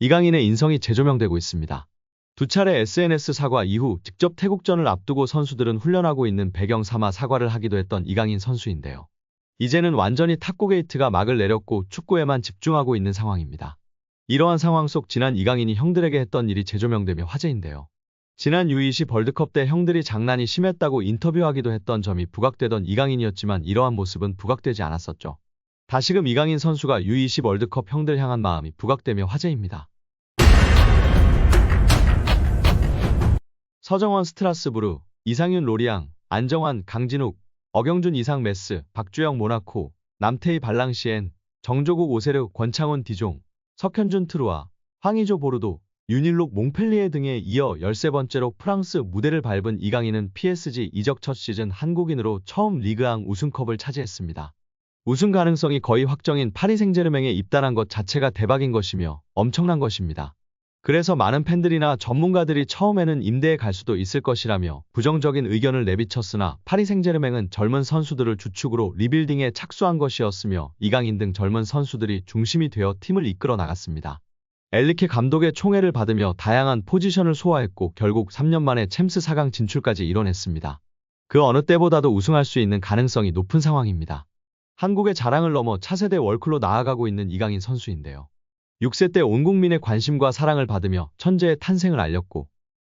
이강인의 인성이 재조명되고 있습니다. 두 차례 SNS 사과 이후 직접 태국전을 앞두고 선수들은 훈련하고 있는 배경 삼아 사과를 하기도 했던 이강인 선수인데요. 이제는 완전히 탁구 게이트가 막을 내렸고 축구에만 집중하고 있는 상황입니다. 이러한 상황 속 지난 이강인이 형들에게 했던 일이 재조명되며 화제인데요. 지난 U20 월드컵 때 형들이 장난이 심했다고 인터뷰하기도 했던 점이 부각되던 이강인이었지만 이러한 모습은 부각되지 않았었죠. 다시금 이강인 선수가 U20 월드컵 형들 향한 마음이 부각되며 화제입니다. 서정원 스트라스부르, 이상윤 로리앙, 안정환 강진욱, 어경준 이상 메스, 박주영 모나코, 남태희 발랑시엔, 정조국 오세르 권창훈 디종, 석현준 트루아, 황의조 보르도, 윤일록 몽펠리에 등에 이어 13번째로 프랑스 무대를 밟은 이강인은 PSG 이적 첫 시즌 한국인으로 처음 리그앙 우승컵을 차지했습니다. 우승 가능성이 거의 확정인 파리 생제르맹에 입단한 것 자체가 대박인 것이며 엄청난 것입니다. 그래서 많은 팬들이나 전문가들이 처음에는 임대에 갈 수도 있을 것이라며 부정적인 의견을 내비쳤으나 파리 생제르맹은 젊은 선수들을 주축으로 리빌딩에 착수한 것이었으며 이강인 등 젊은 선수들이 중심이 되어 팀을 이끌어 나갔습니다. 엘리케 감독의 총애를 받으며 다양한 포지션을 소화했고 결국 3년 만에 챔스 4강 진출까지 이뤄냈습니다. 그 어느 때보다도 우승할 수 있는 가능성이 높은 상황입니다. 한국의 자랑을 넘어 차세대 월클로 나아가고 있는 이강인 선수인데요. 6세 때 온 국민의 관심과 사랑을 받으며 천재의 탄생을 알렸고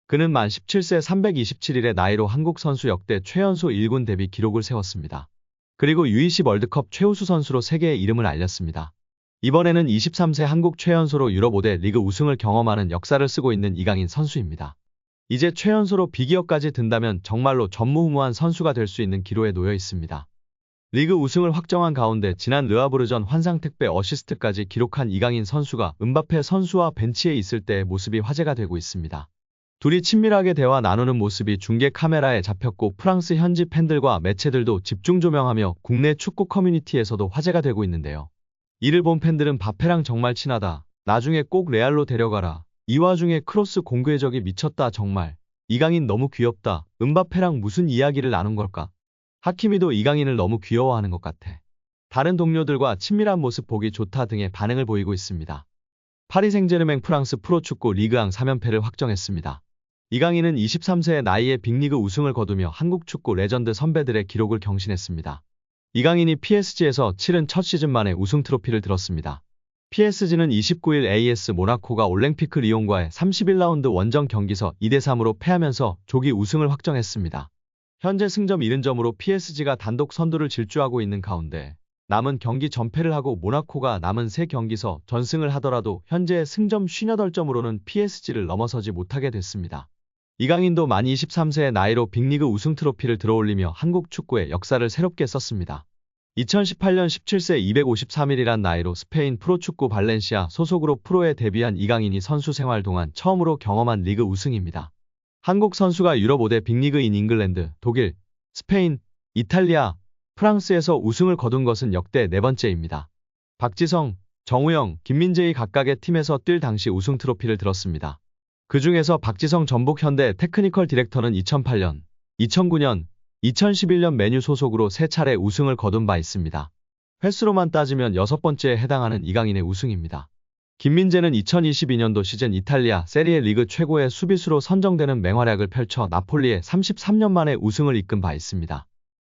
그는 만 17세 327일의 나이로 한국 선수 역대 최연소 1군 데뷔 기록을 세웠습니다. 그리고 U20 월드컵 최우수 선수로 세계의 이름을 알렸습니다. 이번에는 23세 한국 최연소로 유럽 5대 리그 우승을 경험하는 역사를 쓰고 있는 이강인 선수입니다. 이제 최연소로 비기업까지 든다면 정말로 전무후무한 선수가 될 수 있는 기로에 놓여 있습니다. 리그 우승을 확정한 가운데 지난 르아브르전 환상택배 어시스트까지 기록한 이강인 선수가 음바페 선수와 벤치에 있을 때의 모습이 화제가 되고 있습니다. 둘이 친밀하게 대화 나누는 모습이 중계 카메라에 잡혔고 프랑스 현지 팬들과 매체들도 집중 조명하며 국내 축구 커뮤니티에서도 화제가 되고 있는데요. 이를 본 팬들은 바페랑 정말 친하다. 나중에 꼭 레알로 데려가라. 이 와중에 크로스 공궤적이 미쳤다 정말. 이강인 너무 귀엽다. 음바페랑 무슨 이야기를 나눈 걸까? 하키미도 이강인을 너무 귀여워하는 것 같아. 다른 동료들과 친밀한 모습 보기 좋다 등의 반응을 보이고 있습니다. 파리 생제르맹 프랑스 프로축구 리그앙 3연패를 확정했습니다. 이강인은 23세의 나이에 빅리그 우승을 거두며 한국 축구 레전드 선배들의 기록을 경신했습니다. 이강인이 PSG에서 치른 첫 시즌 만에 우승 트로피를 들었습니다. PSG는 29일 AS 모나코가 올랭피크 리옹과의 31라운드 원정 경기서 2대3으로 패하면서 조기 우승을 확정했습니다. 현재 승점 70점으로 PSG가 단독 선두를 질주하고 있는 가운데 남은 경기 전패를 하고 모나코가 남은 3경기서 전승을 하더라도 현재 승점 58점으로는 PSG를 넘어서지 못하게 됐습니다. 이강인도 만 23세의 나이로 빅리그 우승 트로피를 들어올리며 한국 축구의 역사를 새롭게 썼습니다. 2018년 17세 253일이란 나이로 스페인 프로축구 발렌시아 소속으로 프로에 데뷔한 이강인이 선수 생활 동안 처음으로 경험한 리그 우승입니다. 한국 선수가 유럽 5대 빅리그인 잉글랜드, 독일, 스페인, 이탈리아, 프랑스에서 우승을 거둔 것은 역대 4번째입니다. 박지성, 정우영, 김민재의 각각의 팀에서 뛸 당시 우승 트로피를 들었습니다. 그 중에서 박지성 전북 현대 테크니컬 디렉터는 2008년, 2009년, 2011년 메뉴 소속으로 3차례 우승을 거둔 바 있습니다. 횟수로만 따지면 6번째에 해당하는 이강인의 우승입니다. 김민재는 2022년도 시즌 이탈리아 세리에 리그 최고의 수비수로 선정되는 맹활약을 펼쳐 나폴리에 33년 만에 우승을 이끈 바 있습니다.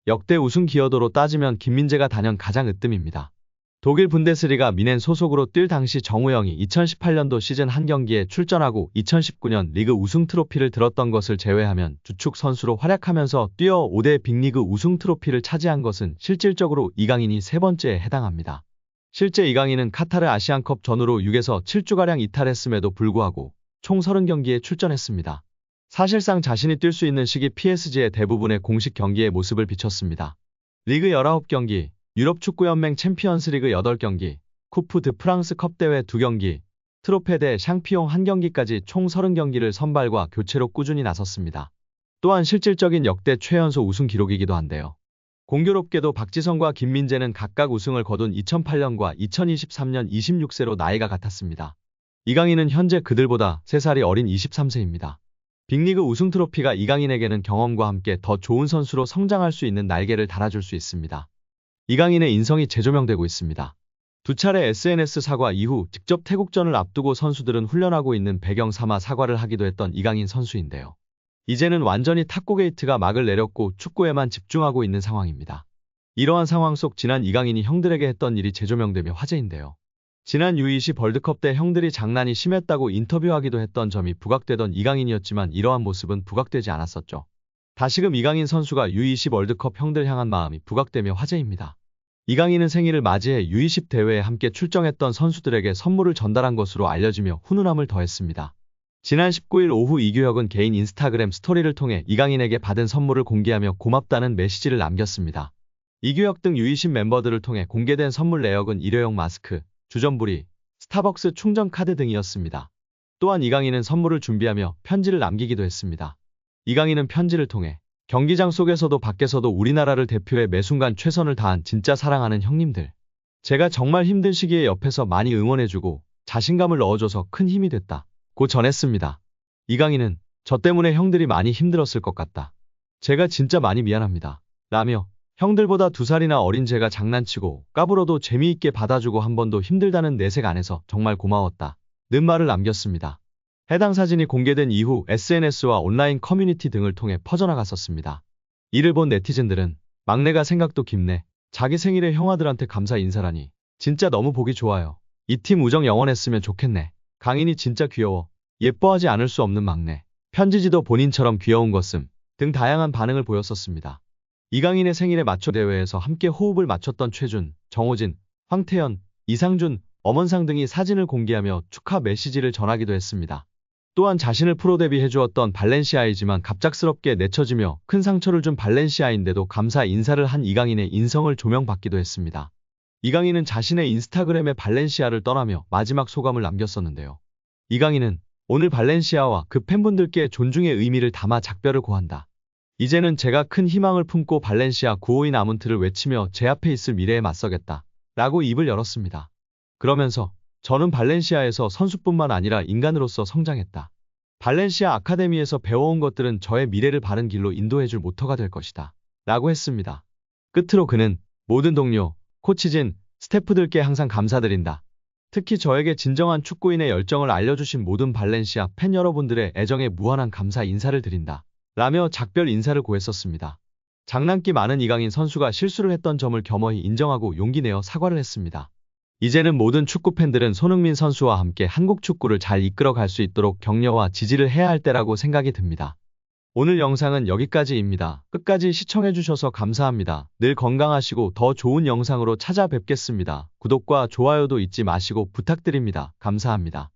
역대 우승 기여도로 따지면 김민재가 단연 가장 으뜸입니다. 독일 분데스리가 미넨 소속으로 뛸 당시 정우영이 2018년도 시즌 한 경기에 출전하고 2019년 리그 우승 트로피를 들었던 것을 제외하면 주축 선수로 활약하면서 뛰어 5대 빅리그 우승 트로피를 차지한 것은 실질적으로 이강인이 3번째에 해당합니다. 실제 이강인은 카타르 아시안컵 전후로 6에서 7주가량 이탈했음에도 불구하고 총 30경기에 출전했습니다. 사실상 자신이 뛸 수 있는 시기 PSG의 대부분의 공식 경기에 모습을 비췄습니다. 리그 19경기, 유럽축구연맹 챔피언스리그 8경기, 쿠프 드 프랑스 컵 대회 2경기, 트로페 대 샹피용 1경기까지 총 30경기를 선발과 교체로 꾸준히 나섰습니다. 또한 실질적인 역대 최연소 우승 기록이기도 한데요. 공교롭게도 박지성과 김민재는 각각 우승을 거둔 2008년과 2023년 26세로 나이가 같았습니다. 이강인은 현재 그들보다 3살이 어린 23세입니다. 빅리그 우승 트로피가 이강인에게는 경험과 함께 더 좋은 선수로 성장할 수 있는 날개를 달아줄 수 있습니다. 이강인의 인성이 재조명되고 있습니다. 두 차례 SNS 사과 이후 직접 태국전을 앞두고 선수들은 훈련하고 있는 배경 삼아 사과를 하기도 했던 이강인 선수인데요. 이제는 완전히 탁구 게이트가 막을 내렸고 축구에만 집중하고 있는 상황입니다. 이러한 상황 속 지난 이강인이 형들에게 했던 일이 재조명되며 화제인데요. 지난 U20 월드컵 때 형들이 장난이 심했다고 인터뷰하기도 했던 점이 부각되던 이강인이었지만 이러한 모습은 부각되지 않았었죠. 다시금 이강인 선수가 U20 월드컵 형들 향한 마음이 부각되며 화제입니다. 이강인은 생일을 맞이해 U20 대회에 함께 출정했던 선수들에게 선물을 전달한 것으로 알려지며 훈훈함을 더했습니다. 지난 19일 오후 이규혁은 개인 인스타그램 스토리를 통해 이강인에게 받은 선물을 공개하며 고맙다는 메시지를 남겼습니다. 이규혁 등 U20 멤버들을 통해 공개된 선물 내역은 일회용 마스크, 주전부리, 스타벅스 충전 카드 등이었습니다. 또한 이강인은 선물을 준비하며 편지를 남기기도 했습니다. 이강인은 편지를 통해 경기장 속에서도 밖에서도 우리나라를 대표해 매순간 최선을 다한 진짜 사랑하는 형님들. 제가 정말 힘든 시기에 옆에서 많이 응원해주고 자신감을 넣어줘서 큰 힘이 됐다. 고 전했습니다. 이강인은 저 때문에 형들이 많이 힘들었을 것 같다. 제가 진짜 많이 미안합니다. 라며 형들보다 2살이나 어린 제가 장난치고 까불어도 재미있게 받아주고 한 번도 힘들다는 내색 안에서 정말 고마웠다. 는 말을 남겼습니다. 해당 사진이 공개된 이후 SNS와 온라인 커뮤니티 등을 통해 퍼져나갔었습니다. 이를 본 네티즌들은 막내가 생각도 깊네. 자기 생일에 형아들한테 감사 인사라니. 진짜 너무 보기 좋아요. 이 팀 우정 영원했으면 좋겠네. 강인이 진짜 귀여워. 예뻐하지 않을 수 없는 막내. 편지지도 본인처럼 귀여운 것음 등 다양한 반응을 보였었습니다. 이강인의 생일에 맞춰 대회에서 함께 호흡을 맞췄던 최준, 정호진, 황태현, 이상준, 엄원상 등이 사진을 공개하며 축하 메시지를 전하기도 했습니다. 또한 자신을 프로 데뷔해주었던 발렌시아이지만 갑작스럽게 내쳐지며 큰 상처를 준 발렌시아인데도 감사 인사를 한 이강인의 인성을 조명받기도 했습니다. 이강인은 자신의 인스타그램에 발렌시아를 떠나며 마지막 소감을 남겼었는데요. 이강인은 오늘 발렌시아와 그 팬분들께 존중의 의미를 담아 작별을 고한다. 이제는 제가 큰 희망을 품고 발렌시아 952 아문트를 외치며 제 앞에 있을 미래에 맞서겠다. 라고 입을 열었습니다. 그러면서 저는 발렌시아에서 선수뿐만 아니라 인간으로서 성장했다. 발렌시아 아카데미에서 배워온 것들은 저의 미래를 바른 길로 인도해줄 모터가 될 것이다. 라고 했습니다. 끝으로 그는 모든 동료, 코치진, 스태프들께 항상 감사드린다. 특히 저에게 진정한 축구인의 열정을 알려주신 모든 발렌시아 팬 여러분들의 애정에 무한한 감사 인사를 드린다. 라며 작별 인사를 고했었습니다. 장난기 많은 이강인 선수가 실수를 했던 점을 겸허히 인정하고 용기 내어 사과를 했습니다. 이제는 모든 축구팬들은 손흥민 선수와 함께 한국 축구를 잘 이끌어갈 수 있도록 격려와 지지를 해야 할 때라고 생각이 듭니다. 오늘 영상은 여기까지입니다. 끝까지 시청해주셔서 감사합니다. 늘 건강하시고 더 좋은 영상으로 찾아뵙겠습니다. 구독과 좋아요도 잊지 마시고 부탁드립니다. 감사합니다.